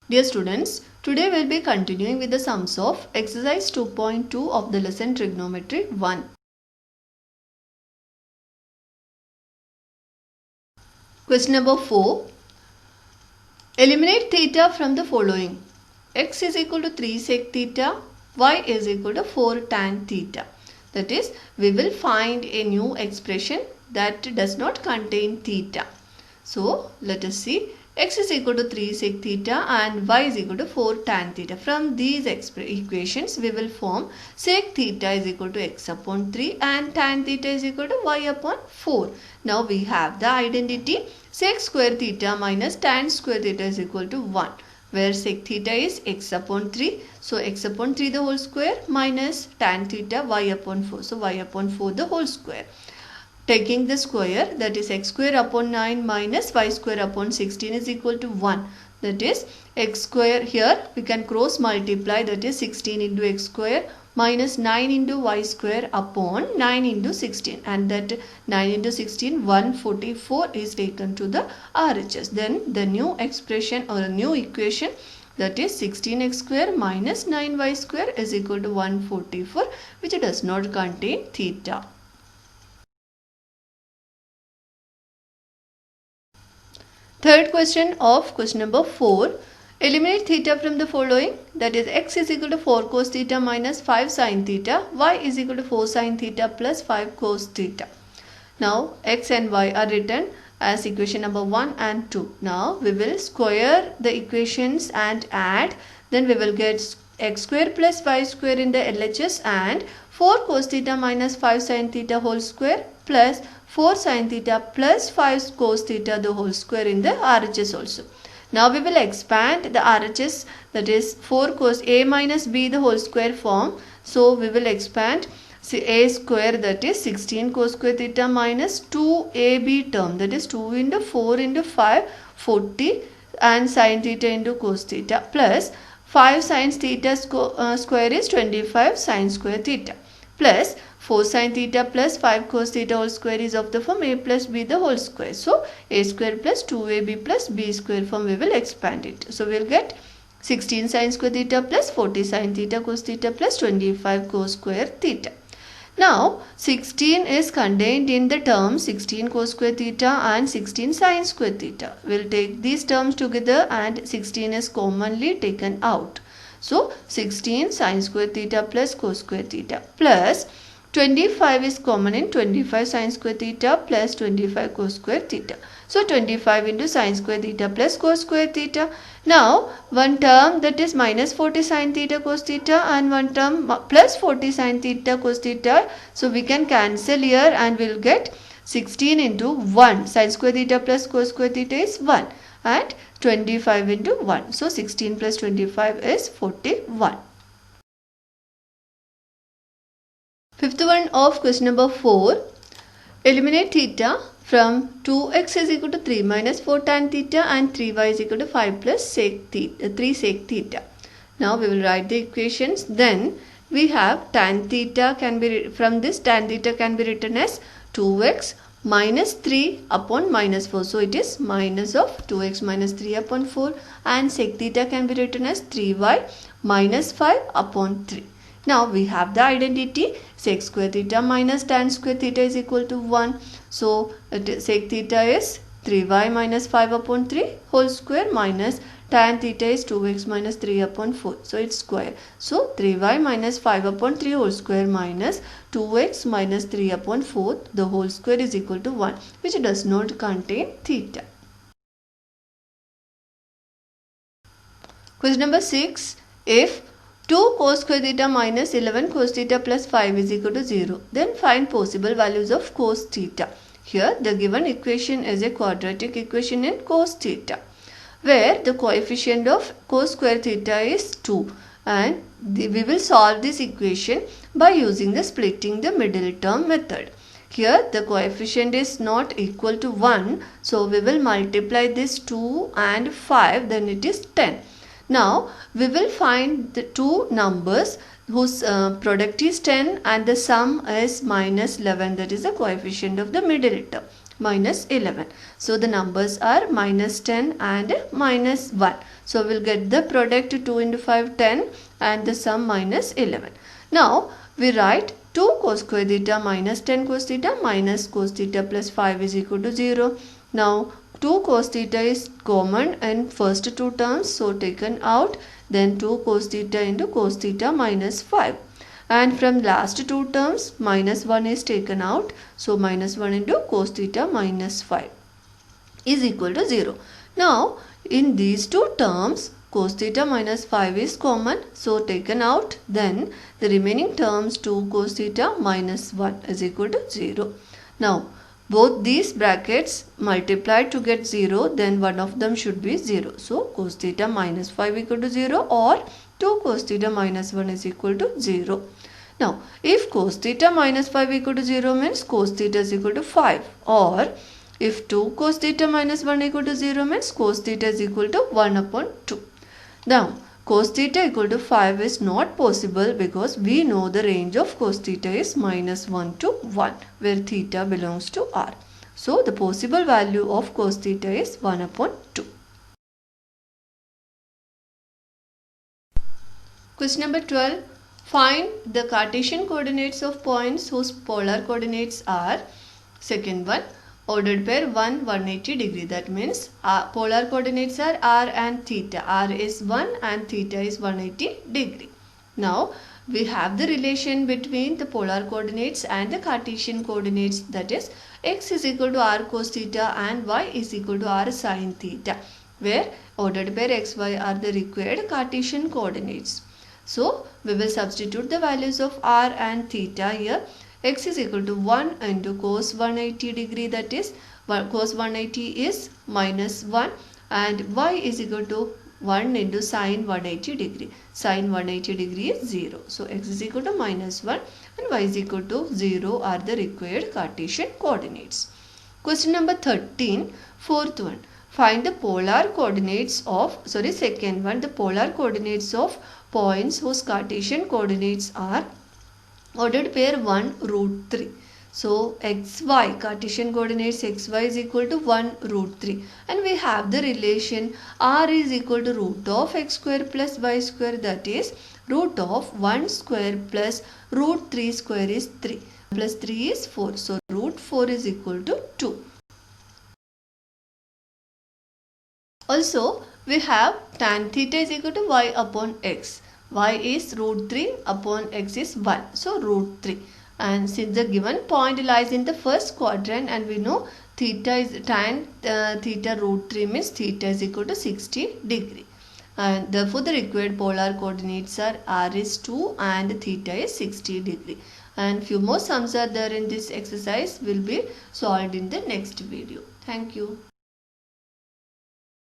Dear students, today we will be continuing with the sums of exercise 2.2 of the lesson trigonometry 1. Question number 4. Eliminate theta from the following. X is equal to 3 sec theta, y is equal to 4 tan theta. That is, we will find a new expression that does not contain theta. So, let us see. X is equal to 3 sec theta and y is equal to 4 tan theta. From these equations, we will form sec theta is equal to x upon 3 and tan theta is equal to y upon 4. Now, we have the identity sec square theta minus tan square theta is equal to 1, where sec theta is x upon 3. So, x upon 3 the whole square minus tan theta y upon 4. So, y upon 4 the whole square. Taking the square, that is x square upon 9 minus y square upon 16 is equal to 1. That is x square, here we can cross multiply, that is 16 into x square minus 9 into y square upon 9 into 16, and that 9 into 16 144 is taken to the RHS. Then the new expression or a new equation, that is 16x square minus 9y square is equal to 144, which does not contain theta. Third question of question number 4. Eliminate theta from the following. That is, x is equal to 4 cos theta minus 5 sin theta. Y is equal to 4 sin theta plus 5 cos theta. Now, x and y are written as equation number 1 and 2. Now, we will square the equations and add. Then we will get x square plus y square in the LHS and 4 cos theta minus 5 sin theta whole square plus 4 sin theta plus 5 cos theta the whole square in the RHS also. Now we will expand the RHS, that is 4 cos a minus b the whole square form. So we will expand a square, that is 16 cos square theta minus 2ab term, that is 2 into 4 into 5 40 and sin theta into cos theta plus 5 sin theta square is 25 sin square theta plus 4 sin theta plus 5 cos theta whole square is of the form a plus b the whole square. So, a square plus 2ab plus b square form we will expand it. So, we will get 16 sin square theta plus 40 sin theta cos theta plus 25 cos square theta. Now, 16 is contained in the term 16 cos square theta and 16 sin square theta. We will take these terms together and 16 is commonly taken out. So, 16 sin square theta plus cos square theta plus 25 is common in 25 sin square theta plus 25 cos square theta. So, 25 into sin square theta plus cos square theta. Now, one term, that is minus 40 sin theta cos theta and one term plus 40 sin theta cos theta. So, we can cancel here and we will get 16 into 1. Sin square theta plus cos square theta is 1 and 25 into 1. So, 16 plus 25 is 41. Fifth one of question number 4. Eliminate theta from 2x is equal to 3 minus 4 tan theta and 3y is equal to 5 plus sec theta, 3 sec theta. Now we will write the equations. Then we have tan theta can be, from this tan theta can be written as 2x minus 3 upon minus 4. So it is minus of 2x minus 3 upon 4, and sec theta can be written as 3y minus 5 upon 3. Now we have the identity sec square theta minus tan square theta is equal to 1. So sec theta is 3y minus 5 upon 3 whole square minus tan theta is 2x minus 3 upon 4. So it's square. So 3y minus 5 upon 3 whole square minus 2x minus 3 upon 4 the whole square is equal to 1, which does not contain theta. Question number 6. If 2 cos square theta minus 11 cos theta plus 5 is equal to 0, then find possible values of cos theta. Here the given equation is a quadratic equation in cos theta, where the coefficient of cos square theta is 2, and we will solve this equation by using the splitting the middle term method. Here the coefficient is not equal to 1, so we will multiply this 2 and 5, then it is 10. Now, we will find the two numbers whose product is 10 and the sum is minus 11, that is the coefficient of the middle term. minus 11. So the numbers are minus 10 and minus 1. So we'll get the product 2 into 5 10 and the sum minus 11. Now we write 2 cos square theta minus 10 cos theta minus cos theta plus 5 is equal to 0. Now 2 cos theta is common in first two terms, so taken out, then 2 cos theta into cos theta minus 5. And from last two terms minus 1 is taken out, so minus 1 into cos theta minus 5 is equal to 0. Now in these two terms cos theta minus 5 is common, so taken out, then the remaining terms 2 cos theta minus 1 is equal to 0. Now both these brackets multiplied to get 0, then one of them should be 0. So cos theta minus 5 equal to 0 or 2 cos theta minus 1 is equal to 0. Now if cos theta minus 5 equal to 0 means cos theta is equal to 5, or if 2 cos theta minus 1 equal to 0 means cos theta is equal to 1 upon 2. Now cos theta equal to 5 is not possible because we know the range of cos theta is minus 1 to 1 where theta belongs to R. So the possible value of cos theta is 1 upon 2. Question number 12. Find the Cartesian coordinates of points whose polar coordinates are, second one, ordered pair 180 degree. That means polar coordinates are r and theta. R is 1 and theta is 180 degree. Now we have the relation between the polar coordinates and the Cartesian coordinates, that is x is equal to r cos theta and y is equal to r sin theta, where ordered pair xy are the required Cartesian coordinates. So we will substitute the values of r and theta here. X is equal to 1 into cos 180 degree, that is cos 180 is minus 1, and y is equal to 1 into sin 180 degree. Sin 180 degree is 0. So x is equal to minus 1 and y is equal to 0 are the required Cartesian coordinates. Question number 13, fourth one. Find the polar coordinates of, second one, the polar coordinates of points whose Cartesian coordinates are ordered pair 1 root 3. So xy, Cartesian coordinates xy is equal to 1 root 3, and we have the relation r is equal to root of x square plus y square, that is root of 1 square plus root 3 square is 3 plus 3 is 4. So root 4 is equal to 2. Also we have tan theta is equal to y upon x. Y is root 3 upon x is 1. So root 3. And since the given point lies in the first quadrant and we know theta is tan theta root 3 means theta is equal to 60 degree. And therefore the required polar coordinates are r is 2 and theta is 60 degree. And few more sums are there in this exercise will be solved in the next video. Thank you.